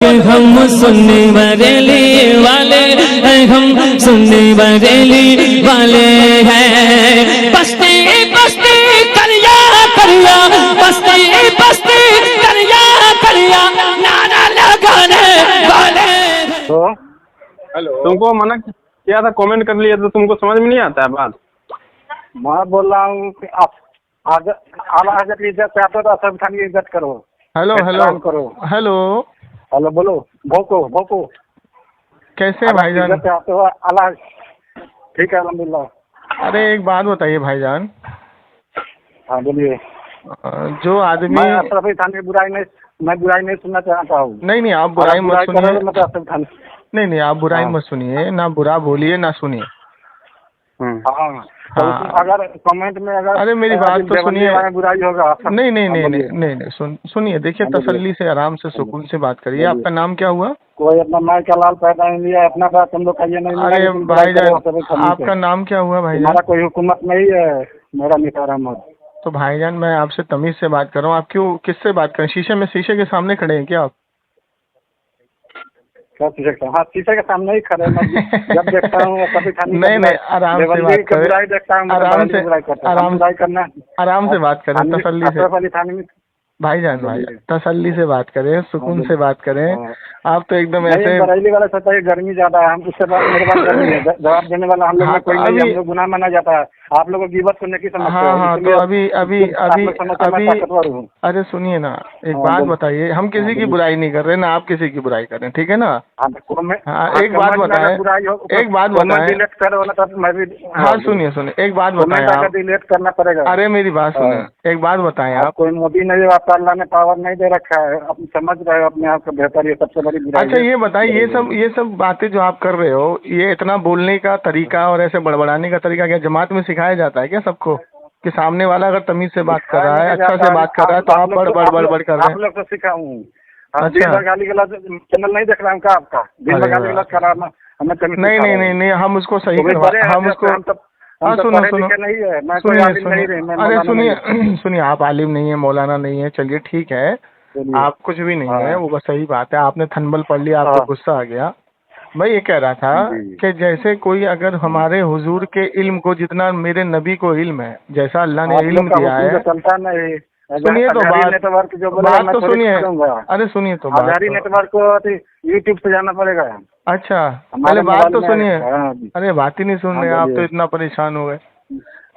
हम सुन्नी बरेली वाले हैं, हम सुन्नी बरेली वाले हैं। बस्ती बस्ती करिया करिया, बस्ती बस्ती करिया करिया, नारा लगाने वाले। तो हेलो। तुमको मना किया था, कमेंट कर लिया तो तुमको समझ में नहीं आता है बात। मैं बोल रहा हूँ कि आप आला हजरत की इज्जत चाहते हो तो असद खान की इज्जत करो। हेलो हेलो एहतराम करो। हेलो, हेलो बोलो, भोको भोको। कैसे हैं भाईजान? इज्जत चाहते हो अल्लाह। ठीक है अल्हम्दुलिल्लाह। अरे एक बात बताइए भाईजान, हाँ बोलिए। जो आदमी मैं अशरफ खान की बुराई नहीं सुनना चाहता हूँ। नहीं नहीं, आप बुराई मत सुनिए। करोगे मतलब अशरफ खान। नहीं नहीं, आप बुराई हाँ। मत सुनिए, ना बुरा बोलिए ना सुनिए। हाँ तो हाँ। अगर कमेंट में अगर अरे मेरी बात तो सुनिए। बुराई होगा। नहीं नहीं हाँ, नहीं बोलिए। नहीं नहीं, सुनिए, देखिए हाँ, बोलिए। तसल्ली से, आराम से, सुकून से बात करिए। बोलिए। आपका नाम क्या हुआ? कोई अपना माई का लाल पैदा नहीं लिया, अपना बात हम लोग का ये नहीं मिला, अरे लेकिन बुराई करो अशरफ भाईजान, खान से। आपका नाम क्या हुआ भाईजान? हमारा कोई हुकूमत नहीं है। मेरा निसार अहमद। तो भाईजान मैं आपसे तमीज से बात कर रहा हूँ, आप क्यों, किससे बात करें? शीशे के सामने खड़े हैं क्या आप? क्या शीशे के? हाँ शीशे के सामने ही खड़े। मैं जब देखता हूँ कभी खानी नहीं नहीं, आराम से बात करें। बुराई देखता हूँ, आराम से, बुराई करता हूँ। आराम बुराई करना। आराम से बात करें, तसल्ली से। अशरफ अली थानवी। भाईजान तसल्ली से बात करें, सुकून से बात करें। हाँ। आप तो एकदम नहीं, ऐसे। बरेली वाला सोचता है गर्मी ज्यादा है, हम उससे बात, मेरे पास गर्मी है, जवाब देने वाला हम लोग हाँ, में कोई तो नहीं है, अभी- हम लोग गुनाह माना जाता है। आप लोग को गिबत करने की समझते हाँ हो, हाँ, इसलिए तो अभी अभी आप अभी लोग समझते हैं मैं अभी ताकतवर हूँ। अरे सुनिए ना, एक हाँ, बात बोलो। बताइए, हम किसी की बोलिए। बुराई नहीं कर रहे ना, आप किसी की बुराई कर रहे हैं, ठीक है ना? हाँ, एक बात बताएं, एक बात बताएं। डिलीट करो ना तब मैं भी। हाँ सुनिए सुनिए, एक बात बताएं कमेंट आप। डिलीट करना पड़ेगा। अरे मेरी बात हाँ। सुनिए, एक बात बताएं आप आप। कोई मोदी नहीं हो, आपका अल्लाह ने पावर नहीं दे रखा है, आप समझ रहे हो अपने आप को बेहतर, ये सबसे बड़ी बुराई अच्छा है। ये बताइए, ये सब बातें जो आप कर रहे हो, ये इतना बोलने का तरीका और ऐसे बड़बड़ाने का तरीका क्या जमात में सिखाया जाता है क्या सबको? कि सामने वाला अगर तमीज से बात कर रहा है, अच्छा से बात कर रहा है, तो आप बड़ कर रहे आप हैं? लोग तो सिखाऊं। अच्छा। गाली गलौज चैनल नहीं देख रहा हूँ क्या आपका? दिन अरे भर गाली वाह। गलौज कर रहा हूं, हमें कमी नहीं सिखा नहीं रहे नहीं हैं। नहीं, हम उसको सही तो भी करवा, बड़े हैं, हम उसको। हम तो हाँ सुनो पढ़े सुनो, लिखे नहीं है, मैं कोई सुनिए आलिम नहीं रही, मैं सुनिए, अरे मौलाना नहीं सुनिए सुनिए, आप आलिम नहीं है, मौलाना नहीं है, चलिए ठीक है, बोलिए। आप कुछ भी नहीं है, हाँ। वो बस सही बात है, आपने थनबल पढ़ लिया, आपको हाँ। गुस्सा आ गया। मैं ये कह रहा था जी। कि जैसे कोई अगर हमारे हुजूर के इल्म को, जितना मेरे नबी को इल्म है, जैसा अल्लाह ने आप इल्म लोग का दिया हुक्म है। तो चलता नहीं। सुनिए तो बात, नेटवर्क जो बोलेगा बात मैं तो थोड़ी सुनिए। करूंगा। अरे सुनिए तो बात आधारी तो। नेटवर्क को यूट्यूब से जाना पड़ेगा। अच्छा हमारे पहले बात तो मोबाइल में। सुनिए। हाँ जी। अरे बात ही नहीं सुन हाँ रहे, आप तो बोलिए। इतना परेशान हो गए।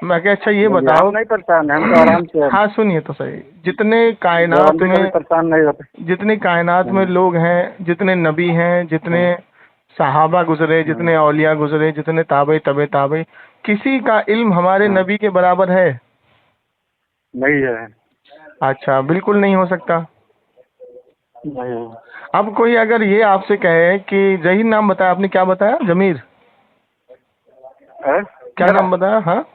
मैं क्या, अच्छा ये बोलिए, बताओ। हम नहीं परेशान हैं, हम तो आराम से। हाँ सुनिए तो सही, जितने जब हम कायनात भी कभी में, परेशान नहीं होते। जितनी कायनात में लोग हैं, जितने नबी हैं, जितने सहाबा गुजरे, जितने औलिया गुजरे, जितने ताबे तबे ताबे, किसी का इल्म हमारे नबी के बराबर है? नहीं है। अच्छा, बिल्कुल नहीं हो सकता। नहीं है। अब कोई अगर ये आपसे कहे कि जहीर, नाम बताया आपने, क्या बताया? जमीर? क्या मेरा नाम बताया? हाँ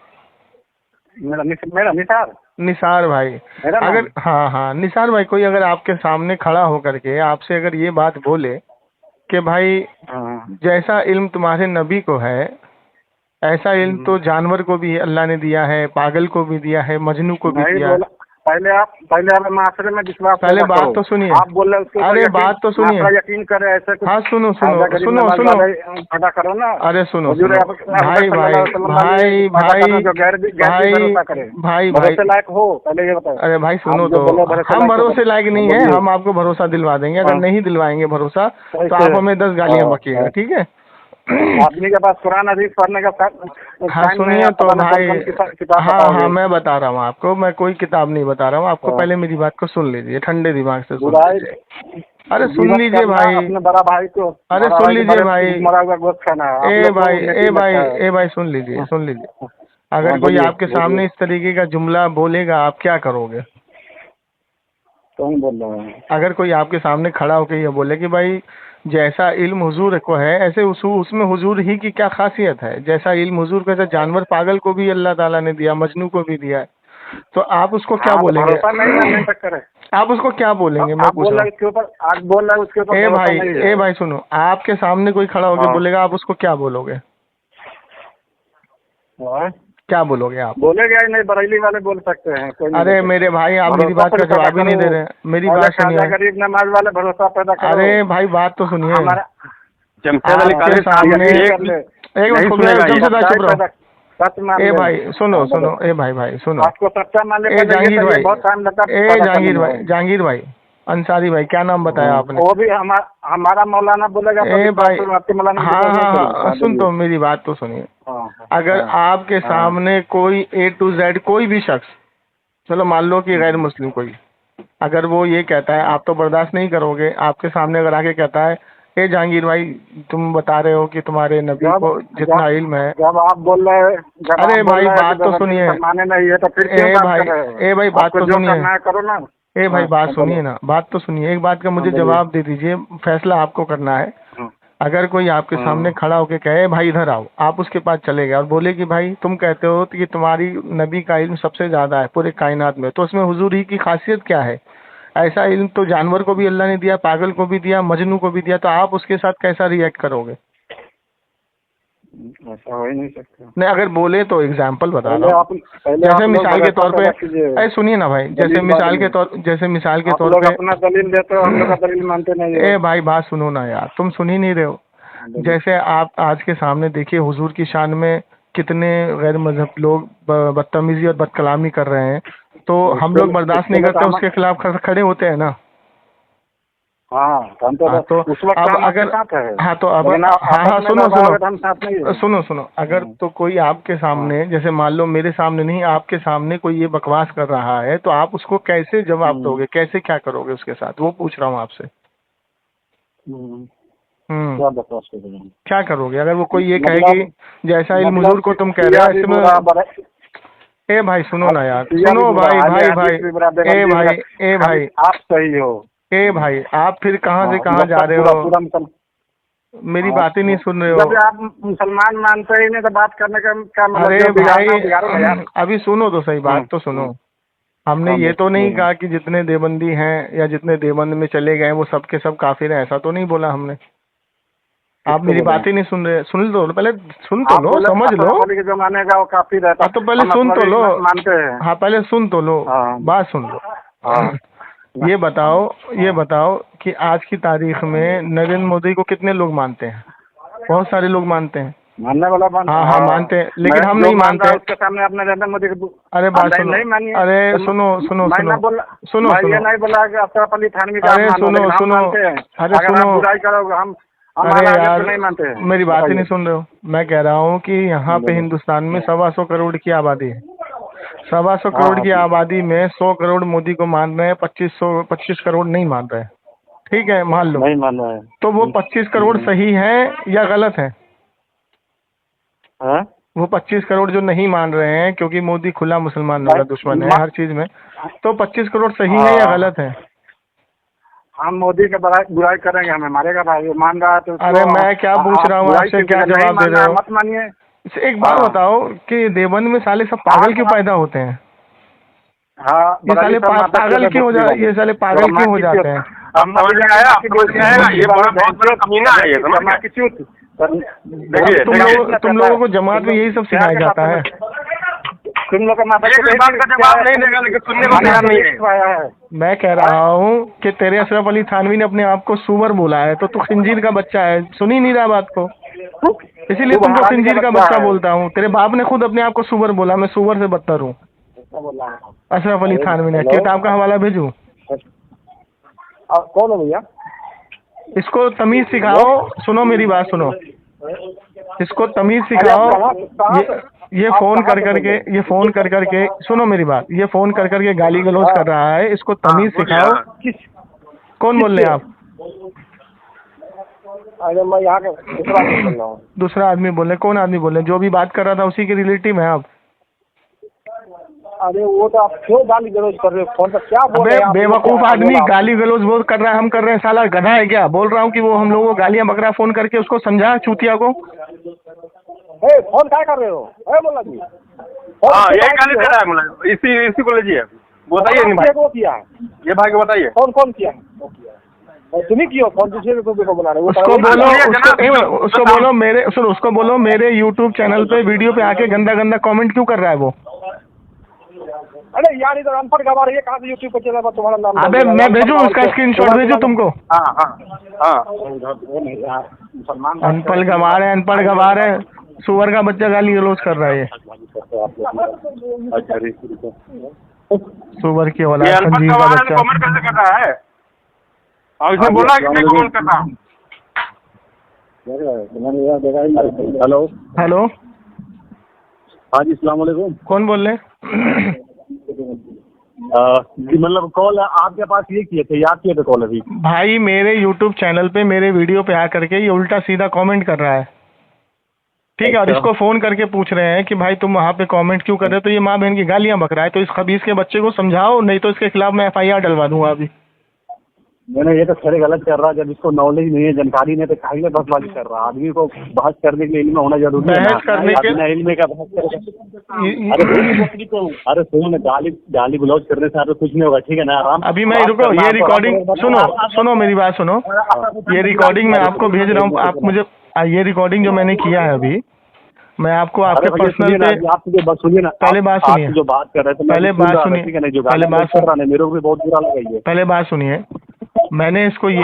मेरा निसार। निसार भाई। मेरा नाम। अगर, हाँ हाँ निसार भाई, कोई अगर आपके सामने खड़ा होकर के आपसे अगर ये बात बोले कि भाई हाँ। जैसा इल्म तुम्हारे नबी को है, ऐसा इल्म तो जानवर को भी अल्लाह ने दिया है, पागल को भी दिया है, मजनू को भी नहीं दिया है। बोला। पहले आप माशरे में विश्वास पहले पैदा बात करो। तो सुनिए। आप बोल रहे उसके ऊपर अरे यकीन, बात तो सुनिए। माशरा यकीन करे, ऐसे कुछ। हाँ सुनो सुनो आजा गरीब सुनो नवाज सुनो, वाले पैदा करो ना। अरे सुनो हुजूर सुनो, आप- भाई भाई सल्लल्लाहु अलैहि वसल्लम भाई पैदा भाई करो जो गैर भी भरोसा करे। भाई भरोसे भाई, लायक हो, पहले ये बताओ। अरे भाई सुनो आप जो तो, बोले भरोसे हम लायक हो, भरोसे लायक नहीं है, बोलिए। हम आपको भरोसा दिलवा देंगे, अगर हाँ। नहीं दिलवाएंगे भरोसा तो कैसे? आप हमें 10 गालियां हाँ, बकिएगा, हाँ। ठीक है? आदमी के पास कुरान हदीस पढ़ने का हाँ टाइम नहीं सुनिए है, तो पता नहीं भाई, कौन किताब हाँ हाँ बताओगे। मैं बता रहा हूँ आपको, मैं कोई किताब नहीं बता रहा हूँ आपको, हाँ। पहले मेरी बात को सुन लीजिए, ठंडे दिमाग से सुन बुराई लीजिए। अरे सुन गिबत लीजिए करना, भाई, अपने बड़ा भाई को, अरे बड़ा सुन भाई के लीजिए भाई, मरा हुआ गोश्त खाना, आप ए लोग को भाई नेकी ए भाई लगता है। ए भाई सुन लीजिए सुन लीजिए। अगर हाँ कोई बोलिए आपके बोलिए। सामने इस तरीके का जुमला बोलेगा, आप क्या करोगे? कौन बोल रहा है? अगर कोई आपके सामने खड़ा होकर ये बोले कि भाई जैसा इल्म हुजूर को है, ऐसे उसमें हुजूर ही की क्या खासियत है? जैसा इल्म हुजूर को, ऐसा जानवर पागल को भी अल्लाह ताला ने दिया, मजनू को भी दिया है, तो आप उसको क्या हाँ, तो बोलेंगे? भरोसा नहीं है, नहीं तक करे। आप उसको क्या बोलेंगे, मैं आप पूछ बोल रहा रहे उसके ऊपर, आज बोल रहे उसके ऊपर हूँ? भरोसा नहीं है। ए भाई सुनो, आपके सामने कोई खड़ा होकर हाँ। बोलेगा, आप उसको क्या बोलोगे? हाँ। क्या बोलोगे आप? बोलेगा ही नहीं, बरेली वाले बोल सकते हैं, कोई नहीं अरे बोल सकते। मेरे भाई, आप मेरी भरोसा बात का पैदा जवाब ही नहीं करो। दे रहे हैं। मेरी पहले बात खाजा सुनिए। गरीब नमाज वाले भरोसा पैदा करो। अरे भाई बात तो सुनिए। हमारा जमशेद अली आपके कादरी साहब सामने एक कर ले। एक मिनट नहीं खुद सुनेगा ये। जमशेद भाई चुप रहो। सच मान ए ले। भाई सुनो हाँ, सुनो, बोलो। ए भाई सुनो। आपको सच्चा मानने ए के लिए जहांगीर चाहिए, भाई, बहुत टाइम लगता है ए पता जहांगीर करने भाई, में। जहांगीर भाई अंसारी भाई, क्या नाम बताया आपने? वो भी हमारा मौलाना बोलेगा तो ए भी भाई, आपके मौलाना की हाँ बात नहीं हाँ करूंगा। हाँ, सुन तो मेरी बात तो सुनिए। हाँ, अगर हाँ, आपके हाँ। सामने कोई A to Z कोई भी शख्स, चलो मान लो कि गैर मुस्लिम कोई, अगर वो ये कहता है, आप तो बर्दाश्त नहीं करोगे। आपके सामने अगर आके कहता है, ए जहांगीर भाई तुम बता रहे हो कि तुम्हारे नबी को जितना इल्म है। जब आप बोल रहे हैं, जब अरे आप बोल भाई रहे हैं बात कि तो नबी सुनिए। माने नहीं है तो फिर क्यों ए बात भाई, कर रहे हो? ए भाई बात आपको तो जो सुनिए। करना है करो ना। ए भाई हाँ, बात हाँ, सुनिए बोलो। ना, बात तो सुनिए। एक बात का मुझे बोलिए। जवाब दे दीजिए, फैसला आपको करना है। हाँ, अगर कोई आपके हाँ। सामने खड़ा होके कहे भाई इधर आओ, आप उसके पास चले गए और बोले कि भाई तुम कहते हो कि तुम्हारी नबी का इल्म सबसे ज्यादा है पूरे कायनात में, तो उसमें हुजूर ही की खासियत क्या है? ऐसा इल्म तो जानवर को भी अल्लाह ने दिया, पागल को भी दिया, मजनू को भी दिया, तो आप उसके साथ कैसा रिएक्ट करोगे? ऐसा हो ही नहीं सकता। नहीं, अगर बोले तो एग्जाम्पल बता पहले रहा हूँ। आप पहले जैसे आप लोग मिसाल के भरोसा तौर पैदा पे, कीजिए। अरे सुनिए ना भाई, जैसे दलील मिसाल बाद के में। तौर, जैसे मिसाल के आप तौर लोग पे, अपना दलील देते हो, हम लोग का दलील मानते नहीं हो। ए भाई बात सुनो ना यार, तुम सुन ही नहीं रहे हो। जैसे आप आज के सामने देखिए, हुजूर की शान में कितने गैर मजहब लोग बदतमीजी और बदकलामी कर रहे हैं, तो हम लोग बर्दाश्त नहीं करते, उसके खिलाफ खड़े होते हैं ना। हाँ, हम तो हाँ, तो उस वक्त अब हम आपके अगर, साथ है। हाँ तो अब, लेकिन हाँ आपस हाँ में सुनो दबाव है तो सुनो, हम साथ नहीं है। सुनो सुनो, अगर तो कोई आपके सामने, जैसे मान लो मेरे सामने नहीं, आपके सामने कोई ये बकवास कर रहा है, तो आप उसको कैसे जवाब दोगे, कैसे क्या करोगे उसके साथ, वो पूछ रहा हूँ आपसे। क्या बकवास कर रहे हैं? क्या करोगे अगर वो कोई ये कहे मतलब- कि जैसा इल्म मतलब हुजूर को तुम कह रहे हो इसमें। ए भाई सुनो ना यार, सुनो भाई भाई भाई, ए भाई, ए भाई, आप सही हो। ए भाई, आप फिर कहाँ से कहाँ जब जा तक रहे पूरा हो? मेरी बात ही नहीं सुन रहे जब हो। आप मुसलमान मानते ही नहीं तो बात करने का क्या मतलब? अरे जो बिगाड़ो भाई यार। अभी सुनो तो सही, बात तो सुनो। हमने हाँ, ये तो नहीं बोलो। कहा कि जितने देवबंदी हैं या जितने देवबंद में चले गए वो सब के सब काफिर हैं, ऐसा तो नहीं बोला हमने। आप मेरी बात ही नहीं सुन रहे। सुन लो पहले, सुन तो लो, समझ लो। के जमाने का वो काफी रहता। हाँ तो पहले हम सुन तो असली लो। मानते हैं। हाँ पहले सुन तो लो, हाँ। बात सुन लो। हाँ। ये बताओ कि आज की तारीख में नरेंद्र मोदी को कितने लोग मानते हैं? बहुत सारे लोग मानते हैं। मानने वाला मानते हाँ हाँ मानते हैं, लेकिन हम नहीं मानते। उसके सामने अपने नरेंद्र मोदी के अरे बात सुनो, नहीं मानिए। अरे सुनो सुनो मैं ना सुनो बोला, सुनो मैं ये सुनो, नहीं बोला कि अशरफ अली थानवी का अरे आप मानो, सुनो लेकिन हम सुनो, मानते हैं। अरे अगर आप सुनो, बुराई करोगे हम अरे आगे यार तो नहीं मानते हैं। मेरी बात ही नहीं बताइए। सुन रहे हो। मैं कह रहा हूँ कि यहाँ पे हिंदुस्तान में 125 करोड़ की आबादी है। 125 करोड़ की आबादी में 100 करोड़ मोदी को मान रहे हैं, 25 करोड़ नहीं मान रहे हैं। ठीक है, मान लो नहीं मान रहे हैं। तो वो 25 करोड़ सही है या गलत है? हाँ? वो 25 करोड़ जो नहीं मान रहे हैं, क्योंकि मोदी खुला मुसलमानों का दुश्मन है हर चीज में, तो 25 करोड़ सही है या गलत है? हम मोदी के बुराई करेंगे, हमें मारेगा भाई। मान रहा है तो अरे मैं क्या पूछ रहा हूँ आपसे, क्या जवाब दे रहे हो? मत मानिए। एक बात बताओ कि देवबंद में साले सब पागल क्यों पैदा होते हैं? हाँ, ये साले पागल क्यों हो जाते हैं? ये साले पागल क्यों हो जाते हैं? अब समझ में आया आपको? ये बहुत बड़ा कमीना है ये, समझ गए? देखिए, तुम लोगों को जमात में यही सब सिखाया जाता है। तुम लोग का माता एक भी बात का जवाब नहीं देगा, लेकिन सुनने को तैयार नहीं है। मैं कह रहा हूँ कि तेरे अशरफ अली थानवी ने अपने आप को सुअर बोला है, तो तू खिंजीर का बच्चा है। सुन ही नहीं रहा बात को, इसीलिए तुमको खिंजीर का बच्चा बोलता हूँ। तेरे बाप ने खुद अपने आप को सुअर बोला, मैं सुअर से बदतर हूँ। अशरफ अली थानवी ने। किताब का हवाला भेजूं? कौन है भैया? इसको तमीज सिखाओ। सुनो मेरी बात सुनो, इसको तमीज सिखाओ। ये फोन कर करके सुनो मेरी बात, ये फोन कर करके गाली गलौज कर रहा है, इसको तमीज सिखाओ। कौन बोल रहे हैं आप? अरे मैं यहाँ के दूसरा आदमी बोल रहा हूँ। दूसरा आदमी बोल रहे? कौन आदमी बोल रहे? जो भी बात कर रहा था उसी के रिलेटिव है आप? अरे वो तो आप क्यों गाली गलौज कर रहे हो फोन पर? क्या बोल रहे हैं आप? बेवकूफ आदमी गाली गलौज बोल कर रहा है, हम कर रहे हैं। साला गधा है क्या? बोल रहा हूँ कि वो हम लोगों को गालियां बकरा फोन करके उसको समझा चूतिया को। फोन क्या कर रहे हो? बोला जी, हाँ यही गाली दे रहा है मतलब। इसी को लीजिए, बताइए नहीं भाई, वो किया ये भाई को बताइए। कौन किया? तुम्हें क्यों कौन दूसरे को बना रहे हो? उसको बोलो उसको बोलो मेरे यूट्यूब चैनल पे वीडियो पे आके गंदा गंदा कमेंट क्यों कर रहा है वो? अरे यार इधर अनपढ़ गवार है, कहाँ से यूट्यूब पे चला तुम्हारा नाम? अबे मैं भेजूँ उसका स्क्रीनशॉट भेजूँ तुमको? मुसलमान अनपढ़ गवार है, सुअर का बच्चा गाली गलौज कर रहा है ये। सुअर की औलाद, खंजीर का बच्चा। कमेंट कैसे कर रहा है? और इसने बोला कि मैं कमेंट करता हूँ। हेलो हेलो, हाँ जी, अस्सलाम वालेकुम। कौन बोल रहे? जी मतलब कॉल आपके पास ये किए थे, याद किए थे कॉल अभी? भाई मेरे यूट्यूब चैनल पे मेरे वीडियो पे आकर के ये उल्टा सीधा कमेंट कर रहा है, ठीक है। और इसको फोन करके पूछ रहे हैं कि भाई तुम वहाँ पे कमेंट क्यों कर रहे हो, तो ये माँ बहन की गालियाँ बक रहा है। तो इस खबीस के बच्चे को समझाओ, नहीं तो इसके खिलाफ मैं FIR डलवा दूंगा अभी। मैंने ये तो खैर गलत कर रहा है, जब इसको नॉलेज नहीं है, जानकारी नहीं है, तो काहे में बसबाजी कर रहा है? आदमी को बहस करने के लिए इल्म होना जरूरी है। बहस करने के इल्म का बहस करेगा। अरे सुनो, गाली बुलौज करने से कुछ नहीं होगा, ठीक है ना? आराम। अभी मैं रुको, ये रिकॉर्डिंग सुनो मेरी बात सुनो। ये रिकॉर्डिंग मैं आपको भेज रहा हूँ, आप मुझे ये रिकॉर्डिंग जो मैंने किया है अभी, मैं आपको आपके पर्सनल पे, आप मुझे बस सुनिए ना, पहले बात सुनिए, जो बात कर रहे थे पहले बात सुनिए, पहले बात कर रहा है, मेरे को भी बहुत बुरा लगा ये। पहले बात सुनिए। मैंने इसको ये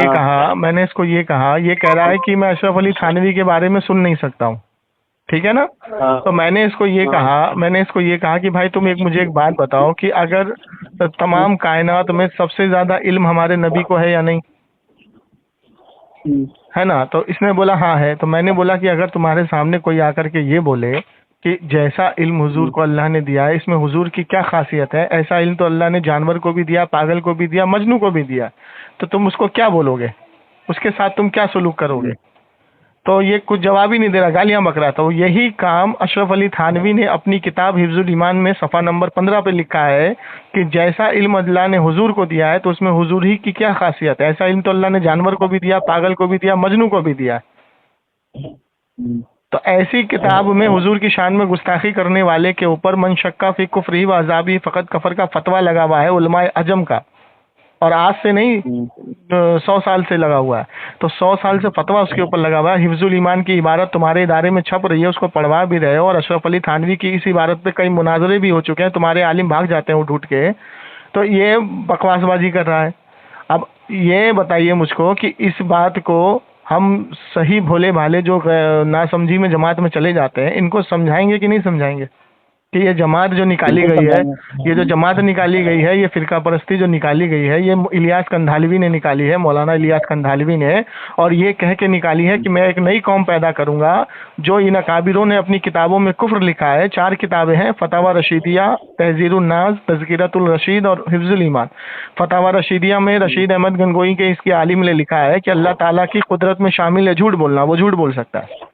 कहा, ये कह रहा है कि मैं अशरफ अली थानवी के बारे में सुन नहीं सकता हूँ, ठीक है ना? तो मैंने इसको ये कहा कि भाई तुम मुझे एक बात बताओ कि अगर तमाम कायनात में सबसे ज्यादा इल्म हमारे नबी को है या नहीं, है ना? तो इसने बोला हाँ है। तो मैंने बोला कि अगर तुम्हारे सामने कोई आकर के ये बोले कि जैसा इल्म हुजूर को अल्लाह ने दिया है, इसमें हुजूर की क्या खासियत है, ऐसा इल्म तो अल्लाह ने जानवर को भी दिया, पागल को भी दिया, मजनू को भी दिया, तो तुम उसको क्या बोलोगे? उसके साथ तुम क्या सलूक करोगे? तो ये कुछ जवाब ही नहीं दे रहा, गालियां बक रहा था। तो यही काम अशरफ अली थानवी ने अपनी किताब हिफ्जुल ईमान में सफ़ा नंबर 15 पे लिखा है कि जैसा इल्म अल्लाह ने हुजूर को दिया है, तो उसमें हुजूर ही की क्या खासियत है, ऐसा इल्म तो अल्लाह ने जानवर को भी दिया, पागल को भी दिया, मजनू को भी दिया। तो ऐसी किताब में हुजूर की शान में गुस्ताखी करने वाले के ऊपर मन शक्का फी कुफ्री व अज़ाबी फ़क़त कफ़र का फतवा लगा हुआ है उलमाए अजम का, और आज से नहीं 100 साल से लगा हुआ है। तो 100 साल से फतवा उसके ऊपर लगा हुआ है। हिफ्जुल ईमान की इबारत तुम्हारे इदारे में छप रही है, उसको पढ़वा भी रहे हो, और अशरफ अली थानवी की इस इबारत पे कई मुनाजरे भी हो चुके हैं, तुम्हारे आलिम भाग जाते हैं उठ उठ के। तो ये बकवासबाजी कर रहा है। अब ये बताइए मुझको कि इस बात को हम सही भोले भाले जो नासमझी में जमात में चले जाते हैं, इनको समझाएंगे कि नहीं समझाएंगे कि ये जमात जो निकाली गई है, ये जो जमात निकाली गई है, ये फिरका परस्ती जो निकाली गई है, ये इलियास कंधालवी ने निकाली है, मौलाना इलियास कंधालवी ने, और ये कह के निकाली है कि मैं एक नई कौम पैदा करूंगा। जो इन अकाबिरों ने अपनी किताबों में कुफ्र लिखा है, 4 किताबें हैं, फतावा रशीदिया, तहजीरुन नाज, तज़किरतुल रशीद और हिफ्जुल ईमान। फतावा रशीदिया में रशीद अहमद गंगोई के इसके आलिम ने लिखा है कि अल्लाह ताला की कुदरत में शामिल है झूठ बोलना, वो झूठ बोल सकता है,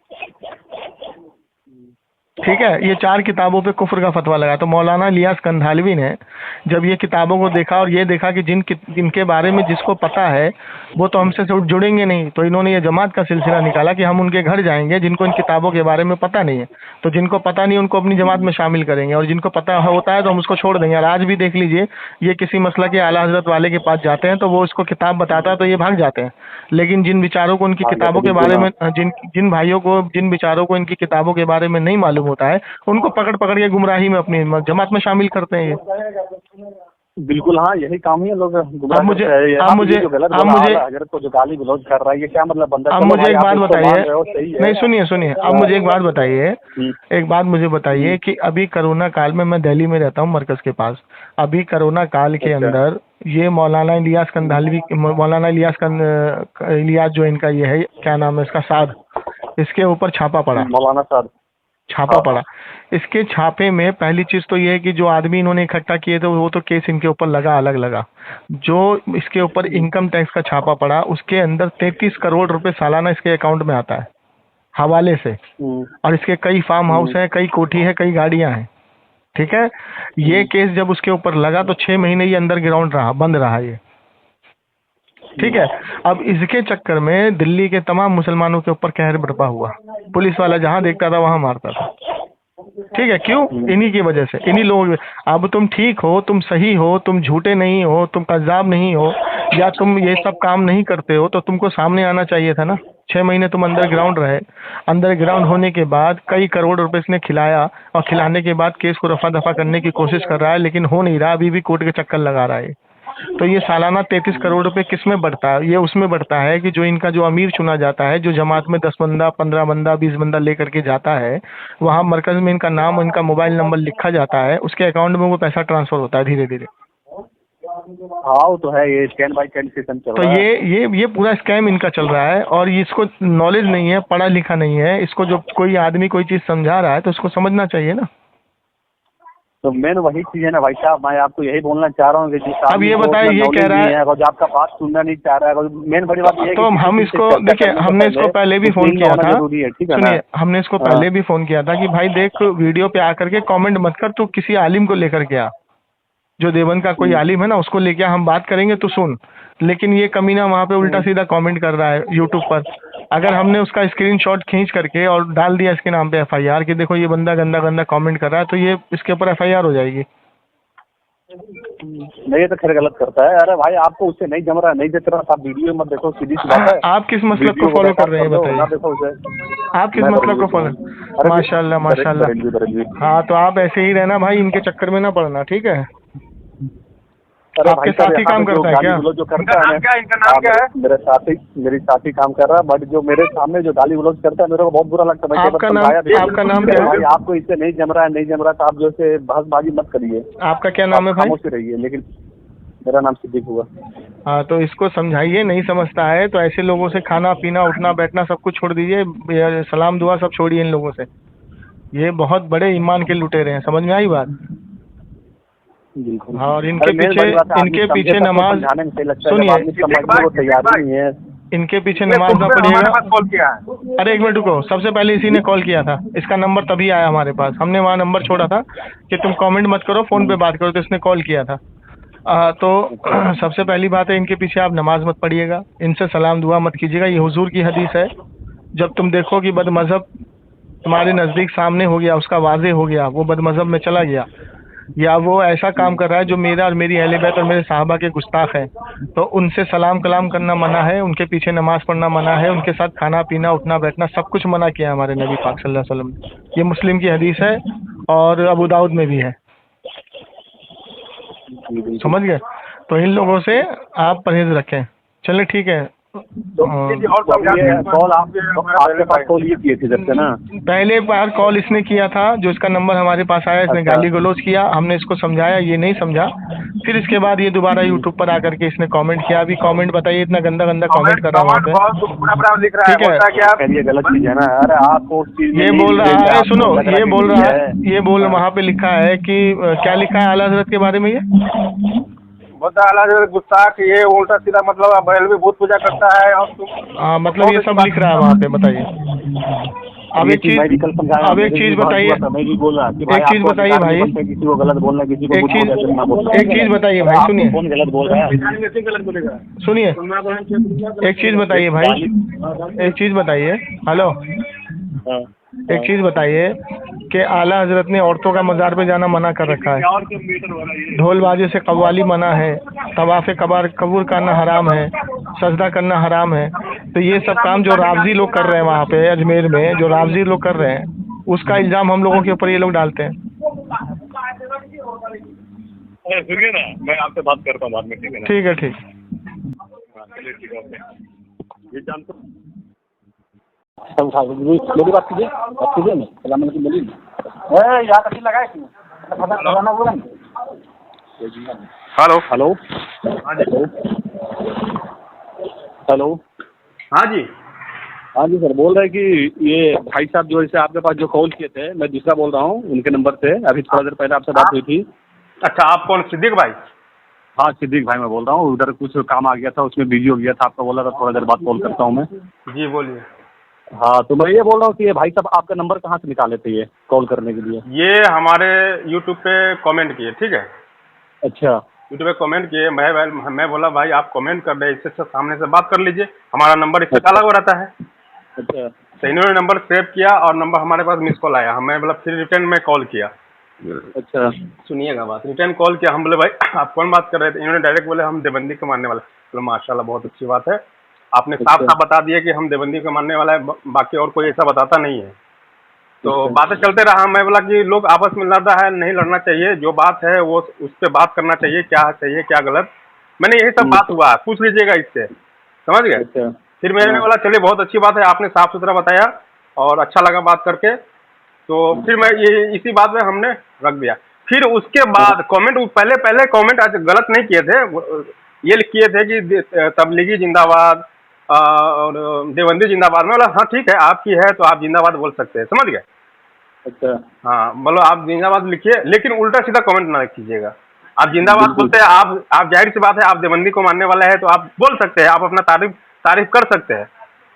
ठीक है। ये 4 किताबों पे कुफ्र का फतवा लगा। तो मौलाना इलियास कंधालवी ने जब ये किताबों को देखा और ये देखा कि जिनके बारे में जिसको पता है वो तो हमसे जुड़ेंगे नहीं, तो इन्होंने ये जमात का सिलसिला निकाला कि हम उनके घर जाएंगे जिनको इन किताबों के बारे में पता नहीं है। तो जिनको पता नहीं उनको अपनी जमात में शामिल करेंगे, और जिनको पता होता है तो हम उसको छोड़ देंगे। और आज भी देख लीजिए, ये किसी मसला के आला हजरत वाले के पास जाते हैं तो वो इसको किताब बताता है तो ये भाग जाते हैं। लेकिन जिन विचारों को उनकी किताबों के बारे में, जिन भाइयों को, जिन विचारों को इनकी किताबों के बारे में नहीं मालूम होता है, उनको पकड़ पकड़ के गुमराही में अपनी जमात में शामिल करते हैं ये। बिल्कुल हाँ, यही काम ही है लोग। अब मुझे अगर तो जो गाली गलौज कर रहा है, ये क्या मतलब बंदा? अब मुझे एक बात बताइए, नहीं सुनिए, अब मुझे एक बात बताइए, मुझे बताइए कि अभी कोरोना काल में, मैं दिल्ली में रहता हूँ मरकज के पास, अभी कोरोना काल के अंदर ये मौलाना इलियास कंधालवी, मौलाना इलियास जो इनका ये है, क्या नाम है इसका, साद, इसके ऊपर छापा पड़ा, मौलाना साद छापा पड़ा। इसके छापे में पहली चीज तो ये है कि जो आदमी इन्होंने इकट्ठा किए थे वो तो केस इनके ऊपर अलग लगा। जो इसके ऊपर इनकम टैक्स का छापा पड़ा, उसके अंदर 33 करोड़ रुपए सालाना इसके अकाउंट में आता है हवाले से, और इसके कई फार्म हाउस है, कई कोठी है, कई गाड़ियां हैं, ठीक है। ये केस जब उसके ऊपर लगा तो 6 महीने ये अंडरग्राउंड रहा, बंद रहा ये, ठीक है। अब इसके चक्कर में दिल्ली के तमाम मुसलमानों के ऊपर कहर बरपा हुआ, पुलिस वाला जहां देखता था वहां मारता था। ठीक है, क्यों? इन्हीं की वजह से, इन्हीं लोगों की। अब तुम ठीक हो, तुम सही हो, तुम झूठे नहीं हो, तुम कज़्ज़ाब नहीं हो, या तुम ये सब काम नहीं करते हो, तो तुमको सामने आना चाहिए था ना। 6 महीने तुम अंडरग्राउंड रहे। अंडरग्राउंड होने के बाद कई करोड़ रुपए इसने खिलाया, और खिलाने के बाद केस को रफा दफा करने की कोशिश कर रहा है, लेकिन हो नहीं रहा, अभी भी कोर्ट के चक्कर लगा रहा है। तो ये सालाना 33 करोड़ रुपए किस में बढ़ता है? ये उसमें बढ़ता है कि जो इनका जो अमीर चुना जाता है, जो जमात में 10 बंदा, 15 बंदा, 20 बंदा लेकर के जाता है, वहाँ मरकज में इनका नाम, इनका मोबाइल नंबर लिखा जाता है, उसके अकाउंट में वो पैसा ट्रांसफर होता है धीरे धीरे। हाँ वो तो है, ये स्कैन बाय स्कैन सिस्टम चल तो रहा है। ये पूरा स्कैम इनका चल रहा है, और इसको नॉलेज नहीं है, पढ़ा लिखा नहीं है। इसको जो कोई आदमी कोई चीज समझा रहा है तो उसको समझना चाहिए ना। तो मेन वही चीज है ना भाई साहब, मैं आपको यही बोलना चाह रहा हूँ कि जिस अब ये आदमी को बताइए, उतना ये कह knowledge रहा नहीं है, और जो आपका बात सुनना नहीं चाह रहा है, मेन बड़ी बात ये है तो कि हम किसी इसको से चर्चा देखिए, करने से हमने इसको पहले भी फोन किया था। जरूरी है, ठीक है ना? सुनिए, हमने इसको हाँ। पहले भी फोन किया था कि भाई देख, वीडियो पे आकर के कमेंट मत कर, तू किसी आलिम को लेकर के आ, जो देवबंद का कोई आलिम है ना, उसको लेके आ, हम बात करेंगे तो सुन। लेकिन ये कमीना वहाँ पे उल्टा सीधा कमेंट कर रहा है यूट्यूब पर। अगर हमने उसका स्क्रीनशॉट खींच करके और डाल दिया इसके नाम पे FIR कि देखो ये बंदा गंदा गंदा कमेंट कर रहा है, तो ये इसके ऊपर FIR हो जाएगी। नहीं, ये तो खैर गलत करता है। अरे भाई आपको उससे नहीं जम रहा है, नहीं जच रहा, आप वीडियो मत देखो, सीधी सी बात है। आप किस मसलब को वीडियो फॉलो देखा कर रहे हैं कर लो, ना बताइए? देखो उसे। आप किस मैं मतलब को फॉलो? अरे माशाल्लाह माशाल्लाह। बरेलवी। हाँ, तो आप ऐसे ही रहना भाई, इनके चक्कर में ना पड़ना, ठीक है? अरे आपके भाई साहब, साथ ही यहाँ काम पे जो करता है गाली क्या? गलौज जो करता इनका है नाम क्या है? इनका नाम क्या है? मेरे साथ ही काम कर रहा है, बट जो मेरे सामने जो गाली गलौज करता है मेरे को बहुत बुरा लगता है। आपका नाम क्या है? भाई आपको इससे नहीं जम रहा है तो आप जो है बहसबाजी मत करिए। आपका क्या नाम है भाई? खामोश रहिए। लेकिन मेरा नाम सिद्दीक हुआ। हाँ, तो इसको समझाइए, नहीं समझता है तो ऐसे लोगों से खाना पीना उठना बैठना सब कुछ छोड़ दीजिए, ये सलाम दुआ सब छोड़िए इन लोगों से। ये बहुत बड़े ईमान के लुटेरे हैं, समझ में आई बात? बिल्कुल। हाँ, और इनके पीछे नमाज, सुनिए, तैयार नहीं है। इनके पीछे नमाज ना हमारे पढ़िएगा। पास कॉल किया है। अरे एक मिनट रुको, सबसे पहले इसी ने कॉल किया था, इसका नंबर तभी आया हमारे पास, हमने वहाँ नंबर छोड़ा था कि तुम कमेंट मत करो, फोन पे बात करो, तो इसने कॉल किया था। तो सबसे पहली बात है, इनके पीछे आप नमाज मत पढ़िएगा, इनसे सलाम दुआ मत कीजिएगा। ये हुजूर की हदीस है, जब तुम देखो कि बदमज़हब तुम्हारे नज़दीक सामने हो गया, उसका वाजे हो गया, वो बदमज़हब में चला गया, या वो ऐसा काम कर रहा है जो मेरा और मेरी अहले बैत और मेरे साहबा के गुस्ताख है, तो उनसे सलाम कलाम करना मना है, उनके पीछे नमाज पढ़ना मना है, उनके साथ खाना पीना उठना बैठना सब कुछ मना किया हमारे नबी पाक सल्लल्लाहु अलैहि वसल्लम ने। ये मुस्लिम की हदीस है और अबू दाऊद में भी है, समझ गए? तो इन लोगों से आप परहेज रखें। चलिए ठीक है। और कॉल आपके पास कॉल ये किए थे जब से ना? पहले बार कॉल इसने किया था, जो इसका नंबर हमारे पास आया, इसने अच्छा। गाली गलौज किया, हमने इसको समझाया, ये नहीं समझा। फिर इसके बाद ये दोबारा यूट्यूब पर आकर के इसने कमेंट किया। अभी कमेंट बताइए, इतना गंदा गंदा कमेंट कर रहा है वहाँ पे, लिख रहा है, ठीक है? बोलता है कि आप ये गलत चीज है ना। अरे आपको उस चीज में ये नहीं बोल रहा मिलेगा, है, आपको सुनो, लग रहा ये है बोल कि रहा ये है, ये बोल वहाँ पे लिखा है कि क्या लिखा है आला हजरत के बारे में? ये बोलता है अल्लाह गुस्ताख, ये उल्टा सीधा मतलब बरेलवी भूत पूजा करता है, और तुम हाँ, मतलब ये सब लिख रहा है वहाँ पे, बताइए। अब एक चीज बताइए भाई, एक चीज बताइए भाई, सुनिए, कौन गलत बोल रहा है? सुनिए, एक चीज बताइए भाई, एक चीज बताइए, हेलो, एक चीज बताइए कि आला हजरत ने औरतों का मज़ार पे जाना मना कर रखा है, ढोल बाजे से कव्वाली मना है, तवाफ़े कबूर करना हराम है, सजदा करना हराम है। तो ये सब काम जो रावजी लोग कर रहे हैं वहाँ पे अजमेर में, जो रावजी लोग कर रहे हैं, उसका इल्ज़ाम हम लोगों के ऊपर ये लोग डालते हैं। सुनिए ना, मैं आपसे बात करता हूँ बाद में, ठीक है ना? ठीक है, ठीक। मेरी बात कीजिए ना, सलाम अलैकुम बोलिए ना। यहाँ तक लगाए हेलो हेलो हेलो। हाँ जी, हाँ जी सर, बोल रहे हैं कि ये भाई साहब जो है आपके पास जो कॉल किए थे, मैं दूसरा बोल रहा हूँ, उनके नंबर से अभी थोड़ा देर पहले आपसे बात हुई थी। अच्छा, आप कौन? सिद्दीक भाई? हाँ सिद्दीक भाई मैं बोल रहा हूँ। उधर कुछ काम आ गया था, उसमें बिजी हो गया था, आपको बोला था थोड़ा देर बाद कॉल करता हूँ मैं। जी बोलिए। हाँ, तो मैं ये बोल रहा हूँ कि ये भाई साहब आपका नंबर कहाँ से निकाले थे ये कॉल करने के लिए? ये हमारे यूट्यूब पे कमेंट किए, ठीक है? अच्छा। यूट्यूब पे कमेंट किए, मैं बोला भाई आप कमेंट कर रहे हैं, इससे सामने से बात कर लीजिए, हमारा नंबर इससे डाला हुआ रहता है। अच्छा तो इन्होंने नंबर सेव किया और नंबर हमारे पास मिस कॉल आया, हमें मतलब फिर रिटर्न में कॉल किया। अच्छा सुनिएगा बात, रिटर्न कॉल किया, हम बोले भाई आप कौन बात कर रहे थे? इन्होंने डायरेक्ट बोले हम देवबंदी के मानने वाले। बोले माशाल्लाह बहुत अच्छी बात है, आपने साफ साफ बता दिया कि हम देवबंदी के मानने वाला है, बाकी और कोई ऐसा बताता नहीं है। तो बातें चलते रहा, मैं बोला कि लोग आपस में लड़ता है, नहीं लड़ना चाहिए, जो बात है वो उस पर बात करना चाहिए, क्या चाहिए क्या गलत। मैंने यही सब बात हुआ, पूछ लीजिएगा इससे, समझ गए। अच्छा फिर मैंने बोला चलिए बहुत अच्छी बात है, आपने साफ सुथरा बताया और अच्छा लगा बात करके। तो फिर मैं ये इसी बात में हमने रख दिया। फिर उसके बाद कमेंट, पहले पहले कमेंट गलत नहीं किए थे, ये किए थे कि तबलीगी जिंदाबाद और देवबंदी जिंदाबाद। में बोला हाँ ठीक है, आपकी है तो आप जिंदाबाद बोल सकते हैं, समझ गए। अच्छा हाँ बोलो आप जिंदाबाद लिखिए, लेकिन उल्टा सीधा कमेंट ना कीजिएगा। आप जिंदाबाद बोलते हैं, आप जाहिर सी बात है आप देवबंदी को मानने वाला है तो आप बोल सकते हैं, आप अपना तारीफ कर सकते हैं।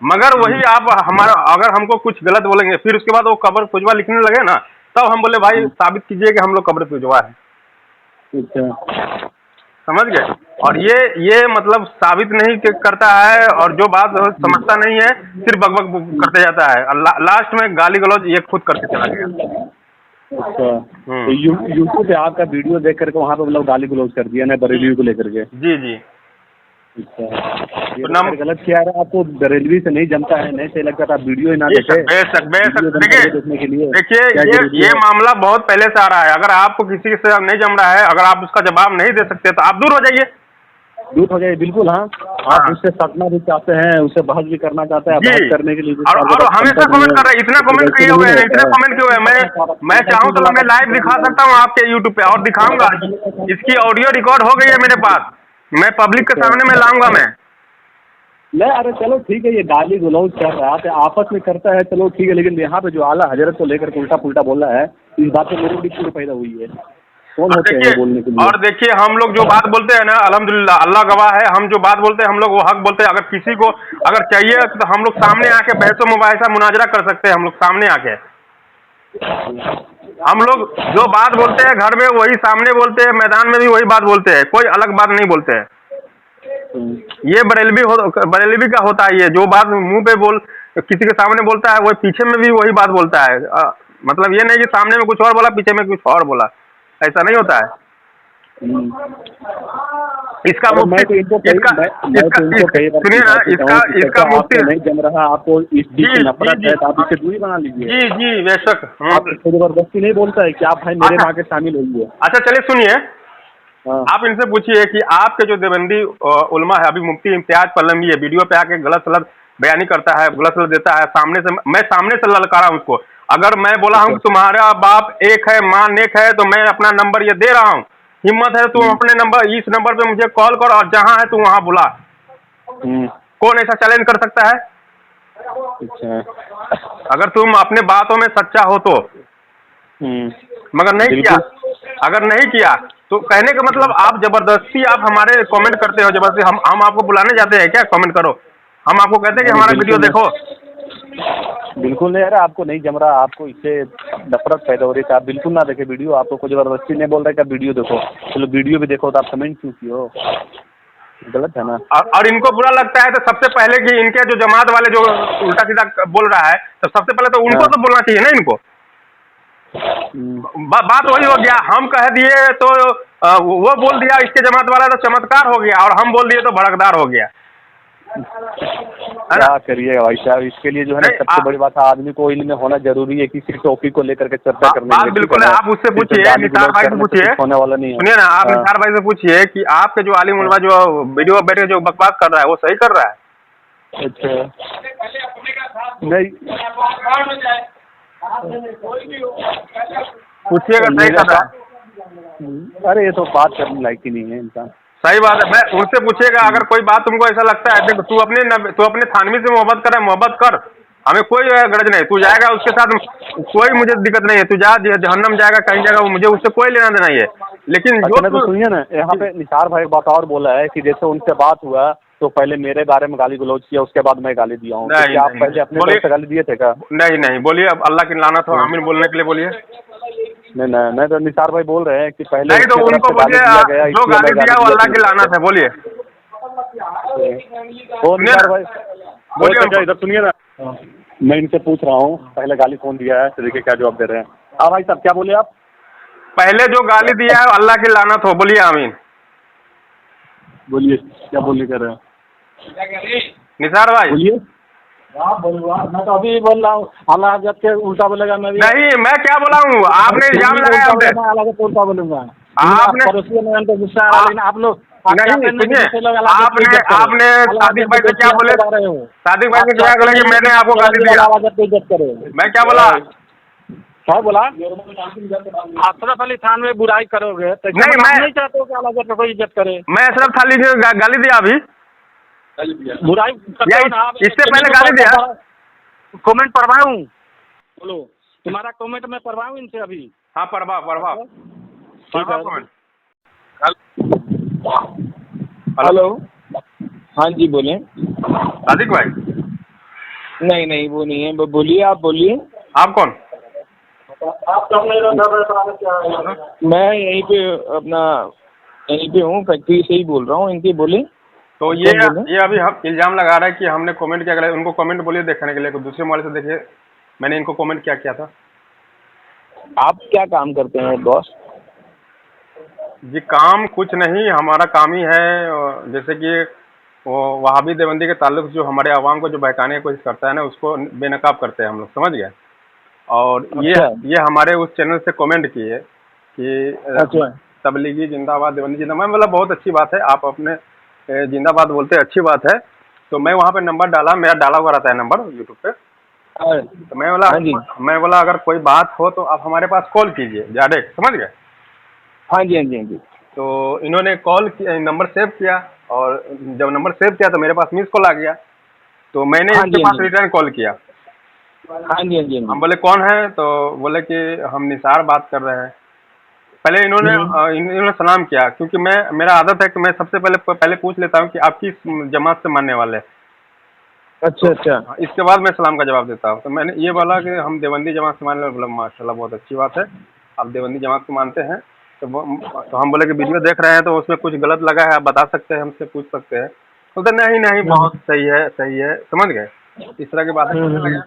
मगर वही आप हमारा अगर हमको कुछ गलत बोलेंगे, फिर उसके बाद वो कब्र पुजवा लिखने लगे ना, तब हम बोले भाई साबित कीजिए कि हम लोग कब्र पुजवा है। अच्छा समझ गए। और ये मतलब साबित नहीं करता है, और जो बात समझता नहीं है सिर्फ बकबक करते जाता है, लास्ट में गाली गलौज ये खुद करके चला गया। अच्छा तो यूट्यूब पे आपका वीडियो देख करके वहाँ पे मतलब गाली गलौज कर दिया ना बरेलवी को लेकर के? जी जी। अच्छा ये गलत किया है, आपको बरेलवी से नहीं जमता है, नहीं सही लगता था, वीडियो ही ना देखे। बेशक देखिए ये मामला बहुत पहले से आ रहा है। अगर आपको किसी से नहीं जम रहा है, अगर आप उसका जवाब नहीं दे सकते तो आप दूर हो जाइए। दूर हो जाइए, बिल्कुल। हाँ आप उससे सटना भी चाहते हैं, उससे बहस भी करना चाहते हैं, बहस करने के लिए और हमेशा कमेंट कर रहे हैं, इतना कमेंट किए हुए हैं, इतना कमेंट किए हुए हैं। मैं चाहूँ तो मैं लाइव दिखा सकता हूँ आपके यूट्यूब पे, और दिखाऊंगा। इसकी ऑडियो रिकॉर्ड हो गई है मेरे पास, मैं पब्लिक के सामने में लाऊंगा मैं। नहीं अरे चलो ठीक है, ये गाली गलौज कर रहा है आपस में करता है, चलो ठीक है, लेकिन यहाँ पे जो आला हजरत को लेकर उल्टा पुल्टा बोल रहा है, इस बात पे मेरे भी क्यों पैदा हुई है? कौन होते हैं बोलने के लिए? और देखिए हम लोग जो बात बोलते हैं ना, अल्हम्दुलिल्लाह अल्लाह गवाह है, हम जो बात बोलते हैं हम लोग वो हक बोलते हैं। अगर किसी को अगर चाहिए तो हम लोग सामने आके बहस मुबाहिसा मुनाजरा कर सकते हैं, हम लोग सामने आके। हम लोग जो बात बोलते हैं घर में वही सामने बोलते हैं, मैदान में भी वही बात बोलते हैं, कोई अलग बात नहीं बोलते हैं। ये बरेलवी का होता है, ये जो बात मुंह पे किसी के सामने बोलता है, वो पीछे में भी वही बात बोलता है। मतलब ये नहीं कि सामने में कुछ और बोला पीछे में कुछ और बोला, ऐसा नहीं होता है। इसका मुफ्ती सुनिए ना, इसका मुफ्ती नहीं जम रहा, आपको इस चीज से नफरत है तो आप इससे दूरी बना लीजिए। जी जी बेशक, जबरदस्ती नहीं बोलता है कि आप भाई मेरे माँ के शामिल होइए। अच्छा चलिए सुनिए, आप इनसे पूछिए कि आपके जो देवबंदी उलमा है, अभी मुफ्ती इम्तियाज पल्लवी है, वीडियो पे आके गलत सलत बयानी करता है, गलत सलत देता है, मैं सामने से ललकारा हूँ उसको। अगर मैं बोला हूँ कि तुम्हारा बाप एक है माँ नेक है, तो मैं अपना नंबर ये दे रहा हूँ, हिम्मत है तुम अपने नंबर इस नंबर पे मुझे कॉल करो और जहाँ है तू वहाँ बुला। कौन ऐसा चैलेंज कर सकता है? अगर तुम अपने बातों में सच्चा हो तो। मगर नहीं किया, अगर नहीं किया तो कहने का मतलब आप जबरदस्ती आप हमारे कमेंट करते हो, जबरदस्ती हम आपको बुलाने जाते हैं क्या कमेंट करो? हम आपको कहते हैं कि हमारा वीडियो देखो? बिल्कुल नहीं, अरे आपको नहीं जम रहा, आपको इससे नफरत पैदा हो रही है, आप बिल्कुल ना देखे वीडियो। आपको कोई जबरदस्ती नहीं बोल रहा है कि वीडियो देखो, चलो वीडियो भी देखो, तो आप कमेंट क्यों किए हो? गलत है ना। और इनको बुरा लगता है तो सबसे पहले कि इनके जो जमात वाले जो उल्टा सीधा बोल रहा है, तो सबसे पहले तो उनको तो बोलना चाहिए ना इनको। बात वही हो गया, हम कह दिए तो वो बोल दिया इसके जमात वाला तो चमत्कार हो गया, और हम बोल दिए तो भड़कदार हो गया। क्या करिए भाई साहब, इसके लिए जो है ना सबसे बड़ी बात है, आदमी को इल्म होना जरूरी है, किसी टॉपिक को लेकर के चर्चा करने बात बिल्कुल है। आप उससे पूछिए, निसार भाई से पूछिए, होने वाला नहीं है। सुनिए ना, आप निसार भाई से पूछिए कि आपके जो आलिम उलमा जो वीडियो बैठे जो बकवास कर रहा है वो सही कर रहा है? अच्छा नहीं पूछिएगा सही कर रहा है। अरे ये तो बात करने लायक ही नहीं है इंसान। सही बात है, मैं उनसे पूछिएगा अगर कोई बात तुमको ऐसा लगता है, तू अपने थानवी से मोहब्बत कर, मोहब्बत कर, हमें कोई गरज नहीं, तू जाएगा उसके साथ, कोई मुझे दिक्कत नहीं है, तू जा जहन्नम जाएगा कहीं जाएगा, मुझे उससे कोई लेना देना ही है। लेकिन अच्छा तो सुनिए ना, यहाँ पे निसार भाई बात और बोला है कि जैसे उनसे बात हुआ तो पहले मेरे बारे में गाली गलौज किया, उसके बाद मैं गाली दिया हूँ। तो आप पहले अपने तरफ से गाली दिए थे क्या? नहीं बोलिए, अब अल्लाह की लानत हो, आमीन बोलने के लिए बोलिए। नहीं तो निसार भाई बोल रहे हैं कि पहले नहीं, तो उनको बोलिए जो गाली दिया वो अल्लाह की लानत है, बोलिए। निसार भाई बोलिए, इधर सुनिए ना। मैं इनसे पूछ रहा हूँ, पहले गाली कौन दिया है, तो देखिए क्या जवाब दे रहे हैं। हाँ भाई साहब, क्या बोले आप? पहले जो गाली दिया है अल्लाह की लानत हो, बोलिए आमीन। बोलिए क्या बोलने कर रहे हैं? निसार भाई बोलिए। आप बोलूँगा, मैं तो अभी बोल रहा हूँ, अल्लाह हज़रत के उल्टा बोलेगा मैं भी। नहीं, मैं क्या बोला हूँ, आपने इल्जाम लगाया हम पे। अल्लाह के उल्टा बोलूँगा। आपने पड़ोसी में उनको गुस्सा आ रहा है, लेकिन आप लोग नहीं सुनिए, आपने सादिक भाई से क्या बोले, सादिक भाई से क्या बोले कि मैंने आपको गाली दिया। इज्जत करे। मैं क्या बोला? क्या बोला? अशरफ अली खान में बुराई करोगे तो नहीं, मैं नहीं चाहते हो कि अल्लाह हज़रत कोई इज्जत करे। मैं अशरफ अली को गाली दिया अभी? बुराई इससे पहले गाली दिया? कमेंट पढ़वाऊं? बोलो, तुम्हारा कमेंट मैं पढ़वाऊं इनसे अभी? हाँ पढ़वा कमेंट। हेलो, हाँ जी बोलें। सादिक भाई? नहीं वो नहीं है, बोलिए, आप बोलिए। आप कौन? मैं यहीं पे यहीं पे हूँ, फैक्ट्री से ही बोल रहा हूँ, इनके बोले। तो ये अभी हम इल्जाम लगा रहा है कि हमने कमेंट क्या करा। उनको कमेंट बोलिए देखने के लिए, दूसरे मोबाइल से देखिए मैंने इनको कमेंट क्या किया था। आप क्या काम करते हैं बॉस? जी काम कुछ नहीं, हमारा काम ही है जैसे कि वो वहाबी देवबंदी के ताल्लुक जो हमारे आवाम को जो बहकाने की कोशिश करता है ना, उसको बेनकाब करते हैं हम लोग, समझ गए। और ये हमारे उस चैनल से कमेंट किए कि तबलीगी जिंदाबाद, देवबंदी जिंदाबाद, मतलब बहुत अच्छी बात है, आप अपने जिंदाबाद बोलते हैं, अच्छी बात है। तो मैं वहाँ पे नंबर डाला, मेरा डाला हुआ रहता है नंबर यूट्यूब पे। तो मैं बोला अगर कोई बात हो तो आप हमारे पास कॉल कीजिए डायरेक्ट, समझ गए। हाँ जी। तो इन्होंने कॉल किया, नंबर सेव किया, और जब नंबर सेव किया तो मेरे पास मिस कॉल आ गया, तो मैंने इसके पास रिटर्न कॉल किया। हाँ जी। हम बोले कौन है, तो बोले कि हम निसार बात कर रहे हैं। पहले इन्होंने सलाम किया, क्योंकि मेरा आदत है कि मैं सबसे पहले पूछ लेता हूँ कि आप किस जमात से मानने वाले हैं। अच्छा। इसके बाद मैं सलाम का जवाब देता हूँ। तो मैंने ये बोला कि हम देवबंदी जमात से मानने वाले। बोला माशाल्लाह बहुत अच्छी बात है, आप देवबंदी जमात को मानते हैं। तो हम बोले कि वीडियो देख रहे हैं तो उसमें कुछ गलत लगा है, आप बता सकते हैं, हमसे पूछ सकते हैं। बोलते नहीं बहुत सही है, समझ गए, इस तरह की बातें करने लगे।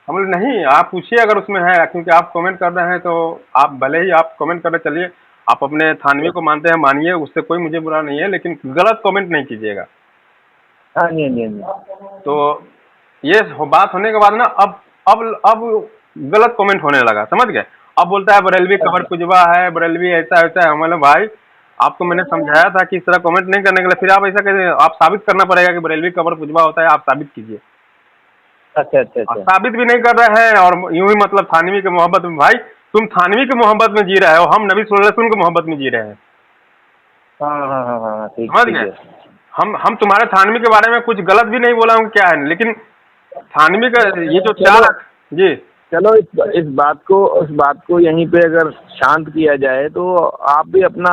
हम बोले नहीं, आप पूछिए अगर उसमें है, क्योंकि आप कमेंट कर रहे हैं तो आप भले ही आप कमेंट कर रहे चलिए, आप अपने थानवी को मानते हैं मानिए, उससे कोई मुझे बुरा नहीं है, लेकिन गलत कमेंट नहीं कीजिएगा। हाँ जी। तो ये बात होने के बाद ना अब गलत कमेंट होने लगा, समझ गए। अब बोलता है बरेलवी कबर कुजबा है, बरेलवी ऐसा है। हमारे भाई आपको मैंने समझाया था कि इस तरह कमेंट नहीं करने के लिए, फिर आप ऐसा कैसे, आप साबित करना पड़ेगा कि बरेलवी कबर कुजबा होता है, आप साबित कीजिए। अच्छा। साबित भी नहीं कर रहे हैं, और यूं ही मतलब थानवी की मोहब्बत में, भाई तुम थानवी की मोहब्बत में जी रहे हो, हम नबी सल्लल्लाहु अलैहि वसल्लम की मोहब्बत में जी रहे हैं। हाँ, समझ गए। हम तुम्हारे थानवी के बारे में कुछ गलत भी नहीं बोला हूँ, क्या है, लेकिन थानवी का ये जो चार जी। चलो इस बात को यहीं पे अगर शांत किया जाए तो आप भी अपना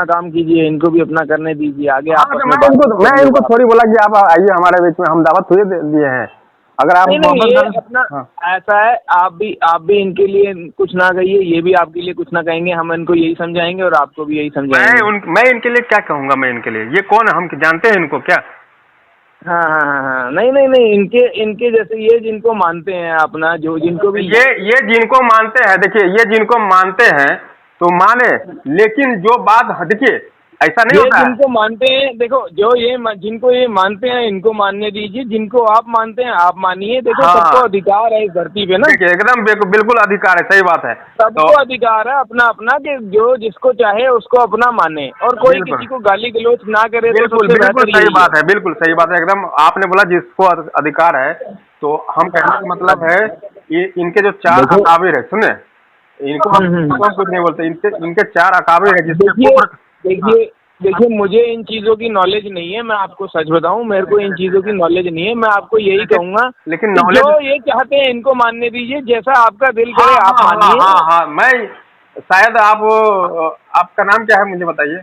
काम कीजिए, इनको भी अपना करने दीजिए आगे। मैं इनको थोड़ी बोला कि आप आइए हमारे बीच में, हम दावत हुए दिए हैं। अगर आप नहीं अपना ऐसा है, आप भी इनके लिए कुछ ना कहिए, ये भी आपके लिए कुछ ना कहेंगे, हम इनको यही समझाएंगे और आपको भी यही समझाएंगे। मैं इनके लिए क्या कहूँगा, मैं इनके लिए, ये कौन है, हम जानते हैं इनको क्या? हाँ, नहीं, इनके जैसे ये जिनको मानते हैं अपना, जो जिनको भी ये जिनको मानते हैं, देखिए ये जिनको मानते हैं तो माने, लेकिन जो बात हटके ऐसा नहीं होता है। जिनको मानते हैं, देखो जिनको ये मानते हैं इनको मानने दीजिए, जिनको आप मानते हैं आप मानिए। देखो सबको अधिकार है इस धरती पे ना, एकदम बिल्कुल अधिकार है, सही बात है, सबको अधिकार है अपना कि जो जिसको चाहे उसको अपना माने, और कोई किसी को गाली गलौज ना करे। बिल्कुल सही बात है, बिल्कुल सही बात है, एकदम आपने बोला जिसको अधिकार है। तो हम कहने का मतलब है ये इनके जो चार अकाबिर है, सुने, इनको हम कुछ नहीं बोलते, इनके चार अकाबिर है जिसके देखिए मुझे इन चीजों की नॉलेज नहीं है, मैं आपको सच बताऊं, मेरे को इन चीजों की नॉलेज नहीं है। मैं आपको यही कहूंगा, लेकिन जो ये चाहते हैं इनको मानने दीजिए, जैसा आपका दिल करे आप मानिए। हाँ, मैं शायद आपका नाम क्या है मुझे बताइए।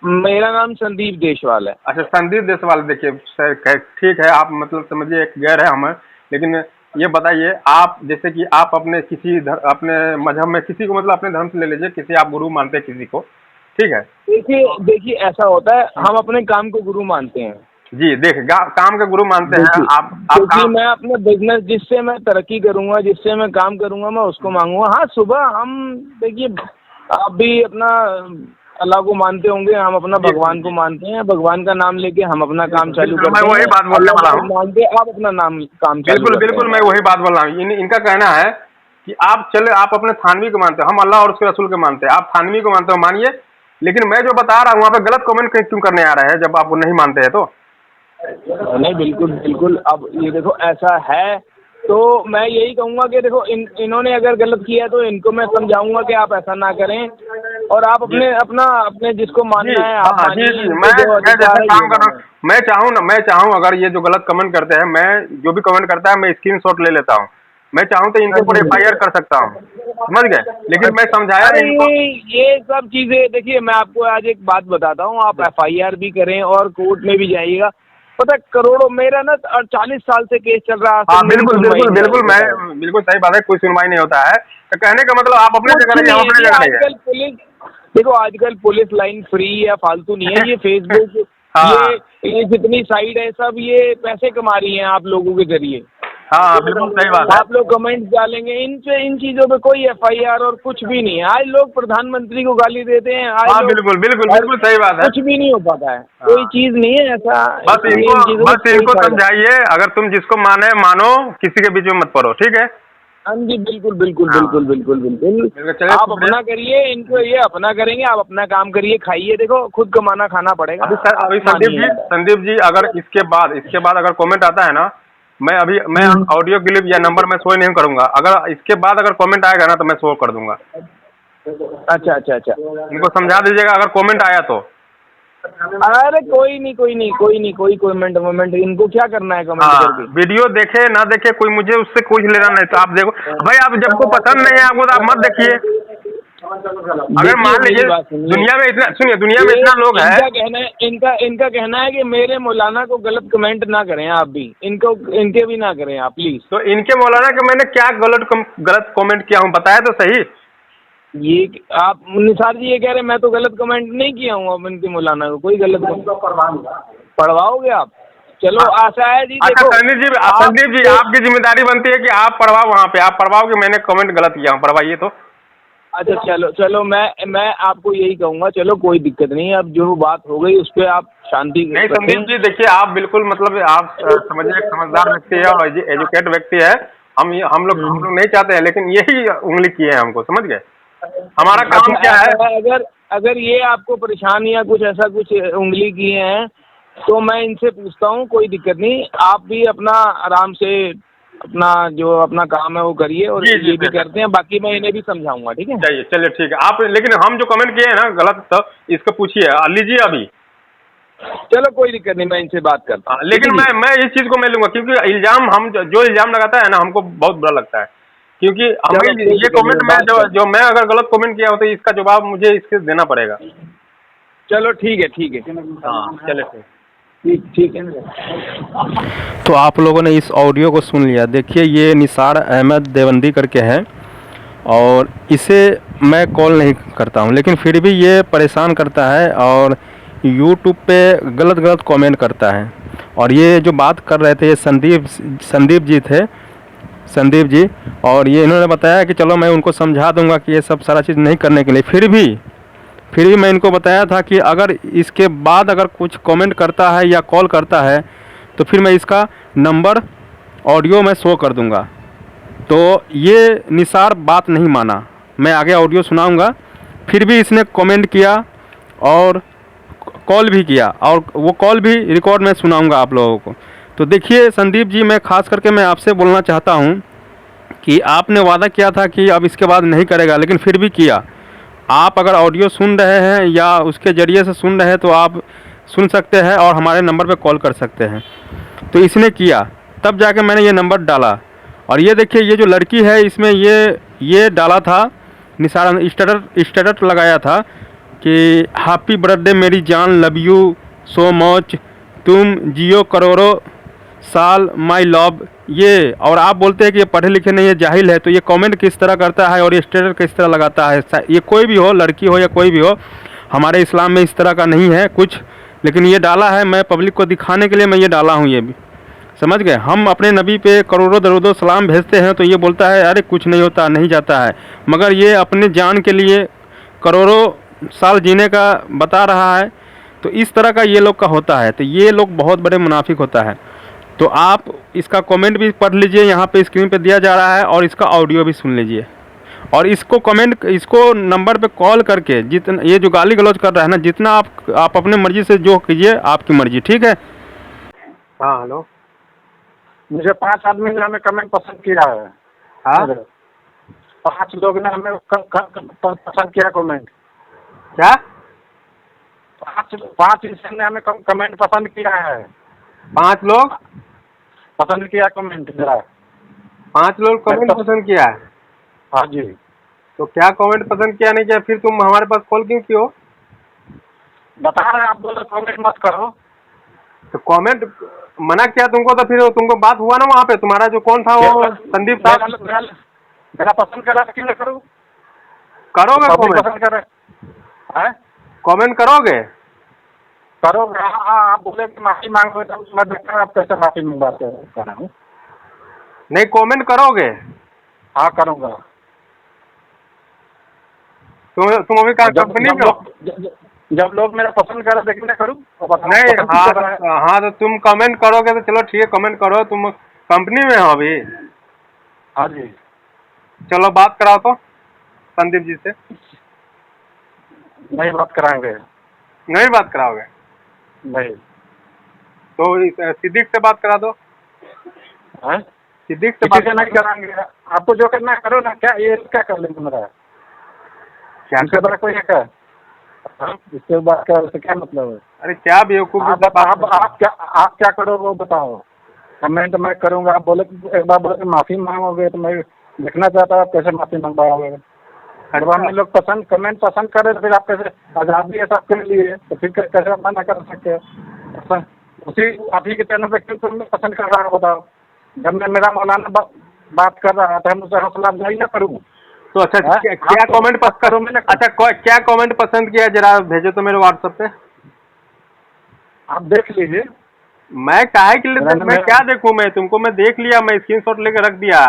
मेरा नाम संदीप देशवाल है। अच्छा, संदीप देशवाल। देखिए ठीक है, आप मतलब समझिए एक गैर है हमें, लेकिन ये बताइए आप, जैसे कि आप अपने मजहब में किसी को, मतलब अपने धर्म से ले लीजिए, किसी आप गुरु मानते हैं किसी को, ठीक है। देखिए ऐसा होता है, हम अपने काम को गुरु मानते हैं, जी देख काम के गुरु मानते हैं आप क्योंकि काम। मैं अपने बिजनेस जिससे मैं तरक्की करूंगा, जिससे मैं काम करूंगा, मैं उसको मांगूंगा। हाँ, सुबह हम देखिए, आप भी अपना अल्लाह को मानते होंगे, हम अपना भगवान को मानते हैं, भगवान का नाम लेके हम अपना काम चालू करते हैं। मैं वही बात बोलने वाला हूँ, मानते आप अपना नाम काम चालू बिल्कुल करते बिल्कुल हैं। मैं वही बात बोल रहा हूँ। इनका कहना है कि आप चले, आप अपने थानवी को मानते हो, हम अल्लाह और उसके रसूल को मानते हैं, आप थानवी को मानते हो मानिए, लेकिन मैं जो बता रहा हूँ वहाँ पे गलत कमेंट क्यों करने आ रहे हैं जब आप नहीं मानते हैं तो? नहीं, बिल्कुल बिल्कुल। अब ये देखो, ऐसा है तो मैं यही कहूँगा कि देखो, इन्होंने अगर गलत किया तो इनको मैं समझाऊंगा कि आप ऐसा ना करें, और आप अपने जिसको मानना है आप हाँ, जी मानिए। मैं जैसे काम कर रहा हूँ, मैं चाहूँ अगर ये जो गलत कमेंट करते हैं, मैं जो भी कमेंट करता है मैं स्क्रीनशॉट ले लेता हूँ, मैं चाहूँ तो इनके ऊपर FIR कर सकता हूँ, समझ गए? लेकिन मैं समझाया अरे इनको। ये सब चीजें देखिए, मैं आपको आज एक बात बताता हूँ, आप FIR भी करें और कोर्ट में भी जाइएगा, पता करोड़ों, मेरा ना 40 साल से केस चल रहा है। हाँ बिल्कुल बिल्कुल बिल्कुल, मैं बिल्कुल सही बात है, कोई सुनवाई नहीं होता है। तो कहने का मतलब आप अपने जगह रहिए, हम अपने जगह रहिए। आजकल पुलिस, देखो आजकल पुलिस लाइन फ्री या फालतू नहीं है। ये फेसबुक हाँ। ये जितनी साइट है सब, ये पैसे कमा रही हैं आप लोगों के जरिए। हाँ बिल्कुल सही बात है। आप लोग कमेंट्स डालेंगे, इन चीजों पे कोई FIR और कुछ भी नहीं है। आज लोग प्रधानमंत्री को गाली देते हैं, आज हाँ लोग बिल्कुल बिल्कुल बिल्कुल सही बात है। कुछ भी नहीं हो पाता है, कोई चीज नहीं है ऐसा। बस इनको समझाइए, अगर तुम जिसको माने मानो, किसी के बीच में मत पड़ो, ठीक है? हाँ जी, बिल्कुल बिल्कुल बिल्कुल बिल्कुल बिल्कुल। आप अपना करिए, इनको ये अपना करेंगे, आप अपना काम करिए, खाइए। देखो, खुद कमाना खाना पड़ेगा। अभी संदीप जी अगर इसके बाद अगर कमेंट आता है ना, मैं ऑडियो क्लिप या नंबर में शो नहीं करूंगा, अगर इसके बाद अगर कमेंट आएगा ना तो मैं शो कर दूंगा। अच्छा अच्छा अच्छा, इनको समझा दीजिएगा अगर कमेंट आया तो। अरे कोई कमेंट इनको क्या करना है कमेंट करके? वीडियो देखे ना देखे कोई मुझे उससे कुछ लेना नहीं। तो आप देखो भाई, आप जब को पसंद नहीं है आपको तो आप मत देखिए। अगर मान लीजिए दुनिया में इतना लोग है, इनका कहना है कि मेरे मौलाना को गलत कमेंट ना करें, आप भी इनके भी ना करें आप प्लीज। तो इनके मौलाना के मैंने क्या गलत कमेंट किया हूँ बताया तो सही। ये आप निसार जी ये कह रहे हैं मैं तो गलत कमेंट नहीं किया हूँ, अब इनके मौलाना को कोई गलत पढ़वाओगे आप? चलो आशा है जी। अच्छा संदीप जी आपकी जिम्मेदारी बनती है कि आप पढ़वाओ, वहाँ पे आप पढ़वाओ कि मैंने कमेंट गलत किया हूँ, पढ़वाइए तो। अच्छा चलो मैं आपको यही कहूँगा, चलो कोई दिक्कत नहीं, अब जो बात हो गई उस पर आप शांति नहीं। संदीप जी देखिए, आप बिल्कुल मतलब आप समझिए, एक समझदार व्यक्ति है और एजुकेट व्यक्ति है। हम लोग नहीं चाहते हैं, लेकिन यही उंगली की है हमको, समझ गए? हमारा काम क्या है? अगर ये आपको परेशान या कुछ ऐसा कुछ उंगली किए हैं तो मैं इनसे पूछता हूँ, कोई दिक्कत नहीं, आप भी अपना आराम से अपना काम है वो करिए, और ये भी करते हैं, बाकी मैं इन्हें भी समझाऊंगा, ठीक है? चलिए ठीक है आप, लेकिन हम जो कमेंट किए हैं ना गलत, तो इसको पूछिए, लीजिए अभी। चलो कोई दिक्कत नहीं, मैं इनसे बात करता हूँ। लेकिन मैं इस चीज को मैं लूंगा, क्योंकि इल्जाम हम जो इल्जाम लगाता है ना हमको बहुत बुरा लगता है, क्योंकि हमें ये कमेंट में जो मैं अगर गलत कमेंट किया हो तो इसका जवाब मुझे इसके देना पड़ेगा। चलो ठीक है। हाँ चलिए ठीक है। तो आप लोगों ने इस ऑडियो को सुन लिया। देखिए ये निसार अहमद देवबंदी करके है, और इसे मैं कॉल नहीं करता हूं, लेकिन फिर भी ये परेशान करता है और यूट्यूब पे गलत कमेंट करता है। और ये जो बात कर रहे थे ये संदीप जी थे, संदीप जी, और ये इन्होंने बताया कि चलो मैं उनको समझा दूंगा कि ये सब सारा चीज़ नहीं करने के लिए। फिर भी मैं इनको बताया था कि अगर इसके बाद अगर कुछ कमेंट करता है या कॉल करता है तो फिर मैं इसका नंबर ऑडियो में शो कर दूंगा। तो ये निसार बात नहीं माना, मैं आगे ऑडियो सुनाऊंगा। फिर भी इसने कमेंट किया और कॉल भी किया, और वो कॉल भी रिकॉर्ड में सुनाऊंगा आप लोगों को। तो देखिए संदीप जी, मैं ख़ास करके मैं आपसे बोलना चाहता हूं कि आपने वादा किया था कि अब इसके बाद नहीं करेगा, लेकिन फिर भी किया। आप अगर ऑडियो सुन रहे हैं या उसके ज़रिए से सुन रहे हैं तो आप सुन सकते हैं और हमारे नंबर पे कॉल कर सकते हैं। तो इसने किया, तब जाके मैंने ये नंबर डाला। और ये देखिए ये जो लड़की है इसमें ये डाला था, निसार स्टेटस लगाया था कि हैप्पी बर्थडे मेरी जान, लव यू सो मच, तुम जियो करोड़ों साल माई लव। ये और आप बोलते हैं कि ये पढ़े लिखे नहीं है, जाहिल है। तो ये कमेंट किस तरह करता है और ये स्टेटस किस तरह लगाता है? ये कोई भी हो, लड़की हो या कोई भी हो, हमारे इस्लाम में इस तरह का नहीं है कुछ। लेकिन ये डाला है, मैं पब्लिक को दिखाने के लिए मैं ये डाला हूँ। ये भी समझ गए, हम अपने नबी पे करोड़ों दरूद सलाम भेजते हैं तो ये बोलता है अरे कुछ नहीं होता, नहीं जाता है, मगर ये अपने जान के लिए करोड़ों साल जीने का बता रहा है। तो इस तरह का ये लोग का होता है, तो ये लोग बहुत बड़े मुनाफिक होता है। तो आप इसका कमेंट भी पढ़ लीजिए, यहाँ पे स्क्रीन पे दिया जा रहा है, और इसका ऑडियो भी सुन लीजिए। और इसको कमेंट, इसको नंबर पे कॉल करके जितना ये जो गाली गलौज कर रहा है ना, जितना आप अपने मर्जी से जो कीजिए, आपकी मर्जी, ठीक है। हाँ हेलो, मुझे 5 आदमी ने हमें कमेंट पसंद किया है। हाँ 5 लोग ने हमें पसंद किया कमेंट। क्या 5 इंसान ने हमें कमेंट पसंद किया है। 5 लोग पसंद किया कमेंट मेरा। 5 लोग कमेंट पसंद किया है? हाँ जी। तो क्या कमेंट पसंद किया नहीं किया, फिर तुम हमारे पास कॉल क्यों किए हो? बता रहे आप, बोले कमेंट मत करो। तो कमेंट मना किया तुमको, तो फिर तुमको बात हुआ ना वहाँ पे, तुम्हारा जो कौन था वो संदीप साहब। मेरा पसंद करा क्यों नहीं करूँ? करोगे पसंद कमेंट? करे कमेंट करोगे? करोगे? हाँ, आप बोले कि माफी मांगो, तो मैं देखता हूँ आप कैसे माफी मंगवाते कर रहा हूँ। नहीं, कमेंट करोगे? हाँ करूँगा। तुम अभी कहाँ कंपनी में हो? जब लोग मेरा पसंद करे देखने करूँ नहीं, हाँ तो तुम कमेंट करोगे तो चलो ठीक है, कमेंट करो। तुम कंपनी में हो अभी? हाँ जी। चलो बात कराओ तो संदीप जी से। नहीं बात कराएंगे। नहीं बात कराओगे? नहीं। तो सिद्दीक से बात करा दो। सिद्दीक से बात नहीं कराएंगे। आपको जो करना है करो ना। क्या ये क्या कर लेंगे मेरा? क्या बड़ा कोई है क्या? इसके बाद क्या, उससे क्या मतलब है? अरे क्या बेवकूफ, आप क्या करो वो बताओ। कमेंट मैं करूँगा। आप बोले एक बार बोले माफी मांगोगे, तो मैं देखना चाहता हूँ आप कैसे माफी मांगवाओगे। जब हम लोग कमेंट पसंद करें तो फिर आप कैसे, आज़ादी है सबके लिए, तो फिर कैसे मना कर सकते हैं? उसी आप ही के चैनल पे क्यों तुम पसंद कर रहा हो बताओ? जब मैं मेरा मौलाना बात कर रहा था, हम उसे हौसला अफजाई न करूँ? तो अच्छा क्या कमेंट पसंद करो मैंने? अच्छा क्या कमेंट पसंद किया, जरा भेजो तो मेरे व्हाट्सएप पे। आप देख लीजिए। मैं काहे के लिए मैं क्या देखूं? मैं तुमको मैं देख लिया, मैं स्क्रीनशॉट लेकर रख दिया।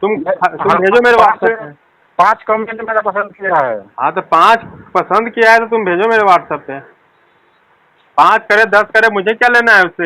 तुम भेजो मेरे व्हाट्सएप पे। 5 कमेंट मेरा पसंद किया है। हाँ तो 5 पसंद किया है तो तुम भेजो मेरे व्हाट्सएप पे। 5 करे 10 करे, मुझे क्या लेना है उससे?